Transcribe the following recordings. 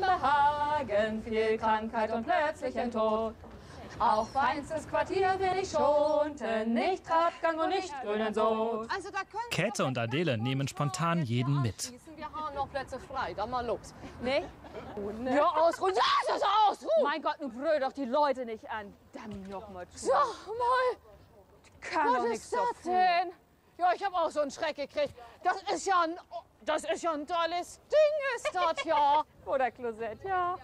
Behagen, viel Krankheit und plötzlichen Tod. Auch feinstes Quartier will ich schonten, nicht Trabgang und nicht grünen Sod. Käthe und Adele nehmen spontan jeden mit. Wir haben noch Plätze frei, dann mal los. Nee? Ja, ausruhen. Ja, das ist ausruhen. Mein Gott, nun brüll doch die Leute nicht an. Dann noch mal zu. Sag mal, was ist das denn? Ja, ich habe auch so einen Schreck gekriegt. Das ist ja ein tolles Ding, ist das ja. Oder Klosett, ja.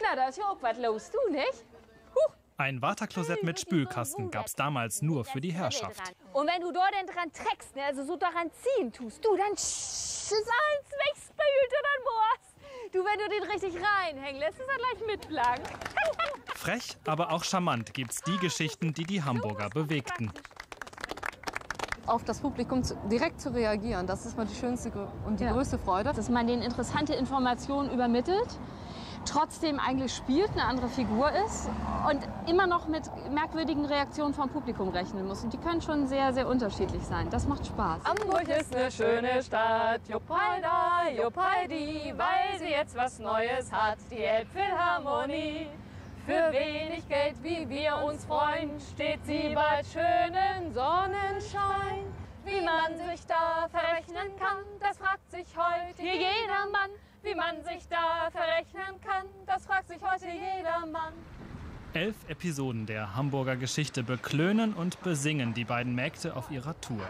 Na, da ist ja auch was los, du nicht? Ein Waterklosett mit Spülkasten gab's damals nur für die Herrschaft. Und wenn du dort dran trägst, ne, also so daran ziehen tust, du, dann ist alles wegspült und dann bohrst. Du, wenn du den richtig reinhängen lässt, ist er gleich mitblank. Frech, aber auch charmant gibt's die Geschichten, die die Hamburger bewegten. Auf das Publikum direkt zu reagieren, das ist mal die schönste und die größte Freude. Dass man denen interessante Informationen übermittelt, trotzdem eigentlich spielt, eine andere Figur ist und immer noch mit merkwürdigen Reaktionen vom Publikum rechnen muss. Und die können schon sehr, sehr unterschiedlich sein. Das macht Spaß. Hamburg ist eine schöne Stadt, Juppalda, Juppaldi, weil sie jetzt was Neues hat, die Elbphilharmonie. Für wenig Geld, wie wir uns freuen, steht sie bei schönen Sonnenschein. Wie man sich da verrechnen kann, das fragt sich heute jeder Mann. Wie man sich da verrechnen kann, das fragt sich heute jeder Mann. 11 Episoden der Hamburger Geschichte beklönen und besingen die beiden Mägde auf ihrer Tour.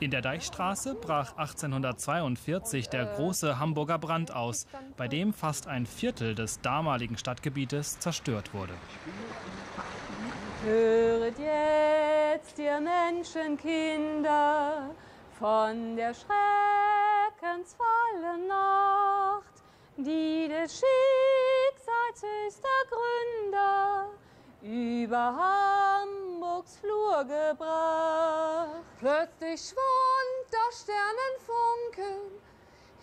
In der Deichstraße brach 1842 der große Hamburger Brand aus, bei dem fast ein Viertel des damaligen Stadtgebietes zerstört wurde. Höret jetzt, ihr Menschenkinder, von der schreckensvollen Nacht, die des Schicksals höchster Gründer über Hamburgs Flur gebracht. Plötzlich schwand das Sternenfunkeln,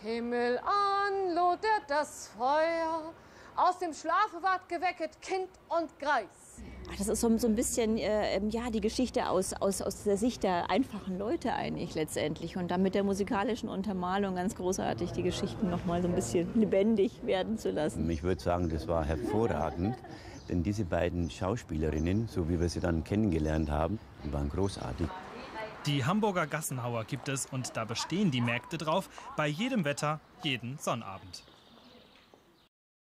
Himmelan lodert das Feuer, aus dem Schlafe ward gewecket Kind und Greis. Das ist so ein bisschen die Geschichte aus der Sicht der einfachen Leute eigentlich letztendlich. Und dann mit der musikalischen Untermalung ganz großartig die Geschichten noch mal so ein bisschen lebendig werden zu lassen. Ich würde sagen, das war hervorragend. Denn diese beiden Schauspielerinnen, so wie wir sie dann kennengelernt haben, die waren großartig. Die Hamburger Gassenhauer gibt es, und da bestehen die Mägde drauf, bei jedem Wetter, jeden Sonnabend.